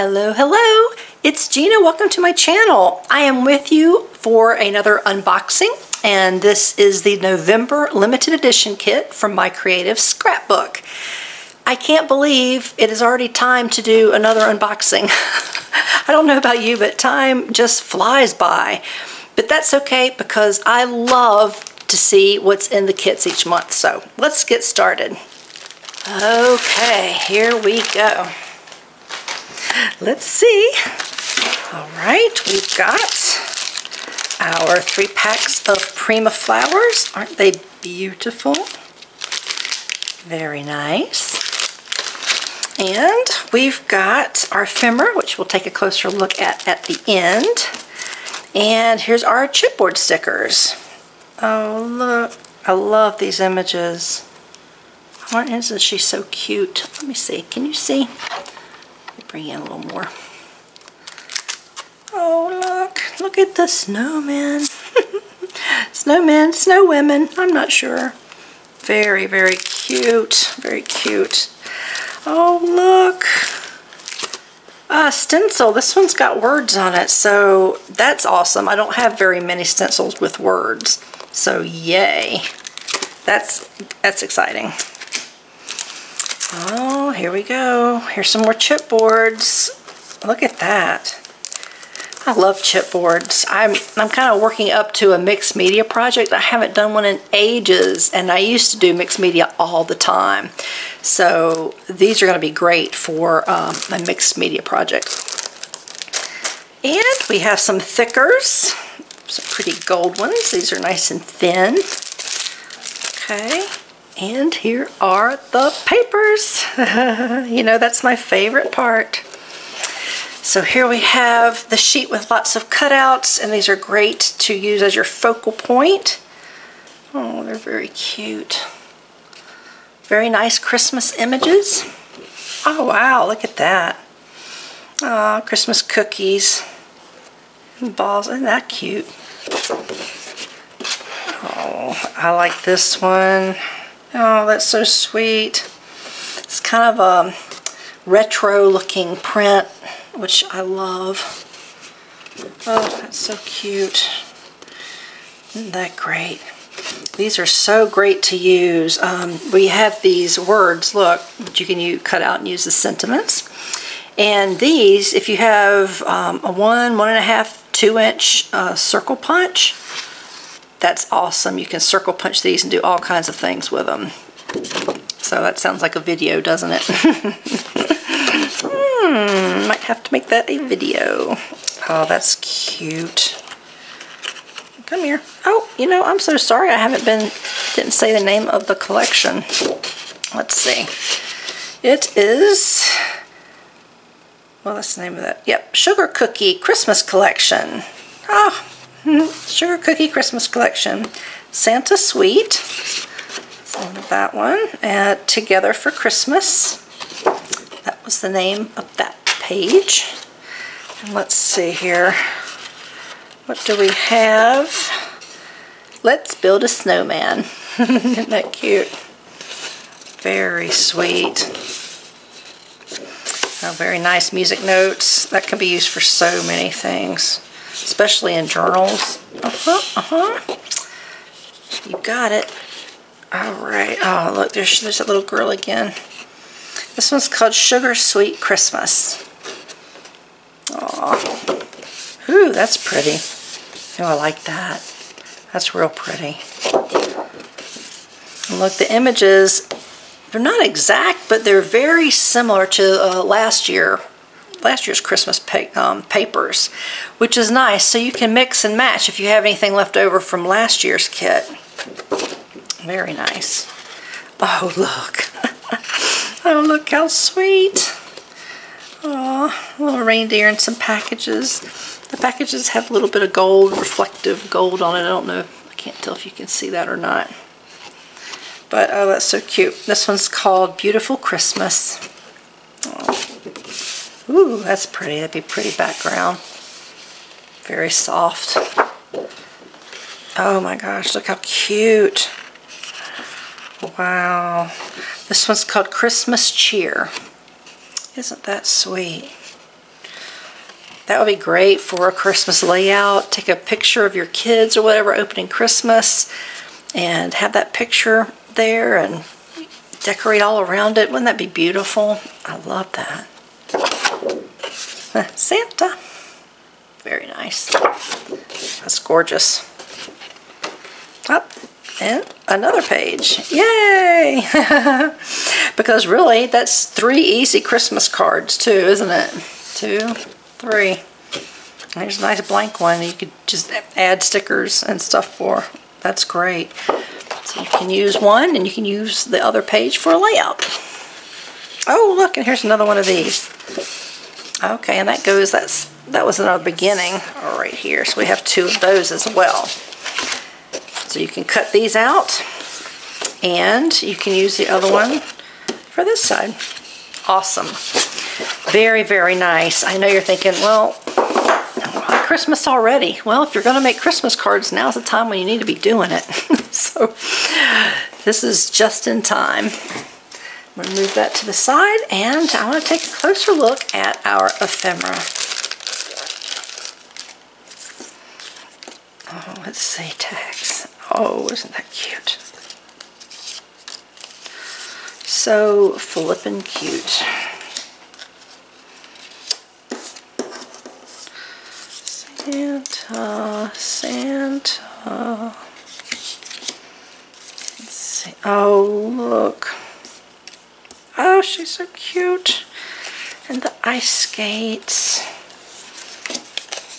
Hello, hello! It's Gina. Welcome to my channel. I am with you for another unboxing, and this is the November limited edition kit from my creative scrapbook. I can't believe it is already time to do another unboxing. I don't know about you, but time just flies by. But that's okay because I love to see what's in the kits each month. So let's get started. Okay, here we go. Let's see. All right, we've got our 3 packs of Prima flowers. Aren't they beautiful? Very nice. And we've got our Ephemera, which we'll take a closer look at the end. And here's our chipboard stickers. Oh, look. I love these images. Isn't she so cute? Let me see. Can you see? Bring in a little more. Oh, look at the snowmen. Snowmen, snow women, I'm not sure. Very, very cute, very cute. Oh, look. Stencil, this one's got words on it, so that's awesome. I don't have very many stencils with words, so yay. That's exciting. Oh, here we go. Here's some more chipboards. Look at that. I love chipboards. I'm kind of working up to a mixed media project. I haven't done one in ages, and I used to do mixed media all the time. So these are going to be great for my mixed media project. And we have some thickers, some pretty gold ones. These are nice and thin. Okay. And here are the papers. You know, that's my favorite part. So here we have the sheet with lots of cutouts, and these are great to use as your focal point. Oh, they're very cute. Very nice Christmas images. Oh, wow, look at that. Oh, Christmas cookies. Balls, isn't that cute? Oh, I like this one. Oh, that's so sweet. It's kind of a retro looking print, which I love. Oh, that's so cute. Isn't that great? These are so great to use. We have these words, look, that you can cut out and use the sentiments. And these, if you have a 1, 1.5, 2-inch circle punch, that's awesome. You can circle punch these and do all kinds of things with them. So that sounds like a video, doesn't it? Might have to make that a video. Oh, that's cute. Come here. Oh, you know, I'm so sorry I didn't say the name of the collection. Let's see. It is, well, that's the name of that. Yep, Sugar Cookie Christmas Collection. Oh. Sugar Cookie Christmas Collection. Santa Sweet. That one. And Together for Christmas. That was the name of that page. And let's see here. What do we have? Let's Build a Snowman. Isn't that cute? Very sweet. Oh, very nice music notes. That can be used for so many things, especially in journals. You got it. All right. Oh, look, there's that little girl again. This one's called Sugar Sweet Christmas. Oh, ooh, that's pretty. Oh, I like that. That's real pretty. And look, the images, they're not exact, but they're very similar to last year's Christmas papers, which is nice. So you can mix and match if you have anything left over from last year's kit. Very nice. Oh, look. Oh, look how sweet. Oh, a little reindeer and some packages. The packages have a little bit of gold, reflective gold on it. I don't know. I can't tell if you can see that or not. But, oh, that's so cute. This one's called Beautiful Christmas. Oh. Ooh, that's pretty. That'd be a pretty background. Very soft. Oh my gosh, look how cute. Wow. This one's called Christmas Cheer. Isn't that sweet? That would be great for a Christmas layout. Take a picture of your kids or whatever opening Christmas and have that picture there and decorate all around it. Wouldn't that be beautiful? I love that. Santa. Very nice. That's gorgeous. Oh, and another page. Yay! Because really, that's 3 easy Christmas cards too, isn't it? 2, 3. There's a nice blank one you could just add stickers and stuff for. That's great. So you can use one and you can use the other page for a layout. Oh, look, and here's another one of these. Okay, and that goes, that was another beginning right here. So we have 2 of those as well. So you can cut these out and you can use the other one for this side. Awesome. Very, very nice. I know you're thinking, well, Christmas already. Well, if you're going to make Christmas cards, now's the time when you need to be doing it. So this is just in time. I'm going to move that to the side, and I want to take a closer look at our ephemera. Oh, let's see, tags. Oh, isn't that cute? So flippin' cute. Santa, Santa. Let's see. Oh, look. Oh, she's so cute. And the ice skates.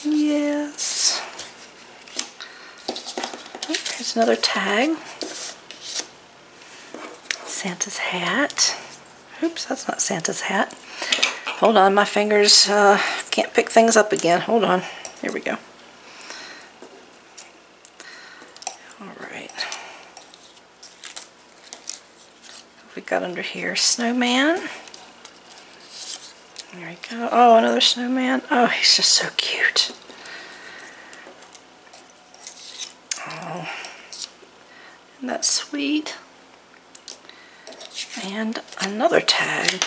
Yes. Oh, here's another tag. Santa's hat. Oops, that's not Santa's hat. Hold on, my fingers can't pick things up again. Hold on. Here we go. All right. We got under here snowman. There we go. Oh, another snowman. Oh, he's just so cute. Oh, isn't that sweet? And another tag.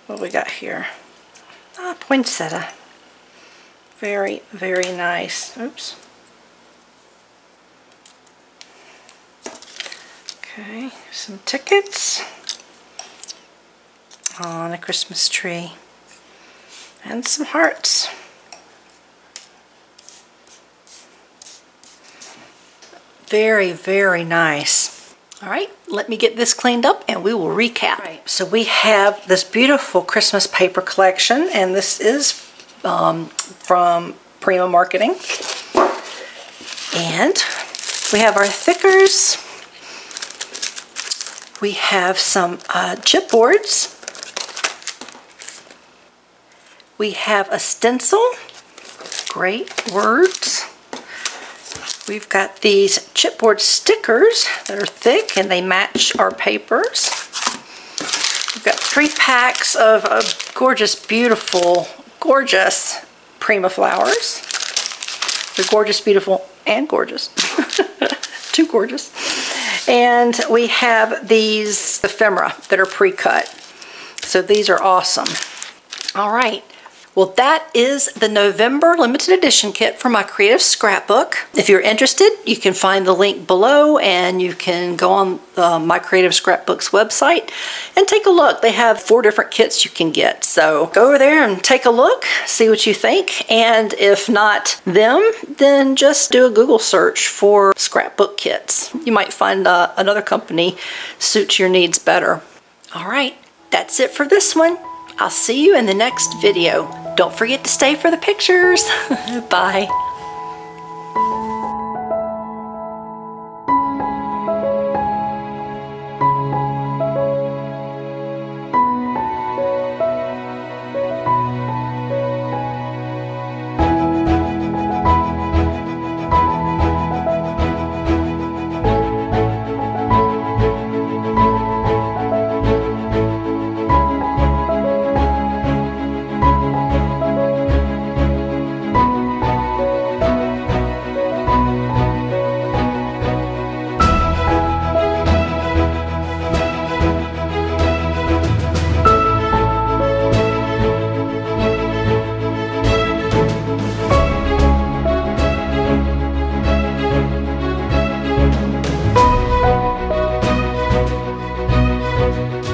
What we got here? Ah, poinsettia. Very, very nice. Oops. Okay, some tickets on a Christmas tree and some hearts. Very, very nice. All right, let me get this cleaned up and we will recap. Right. So we have this beautiful Christmas paper collection, and this is from Prima Marketing. And we have our thickers. We have some chipboards. We have a stencil. Great words. We've got these chipboard stickers that are thick and they match our papers. We've got 3 packs of gorgeous, beautiful, gorgeous Prima flowers. They're gorgeous, beautiful, and gorgeous. Too gorgeous. And we have these ephemera that are pre-cut. So these are awesome. All right. Well, that is the November limited edition kit for my creative scrapbook. If you're interested, you can find the link below and you can go on my creative scrapbook's website and take a look. They have 4 different kits you can get. So go over there and take a look, see what you think. And if not them, then just do a Google search for scrapbook kits. You might find another company suits your needs better. All right, that's it for this one. I'll see you in the next video. Don't forget to stay for the pictures. Bye. bye.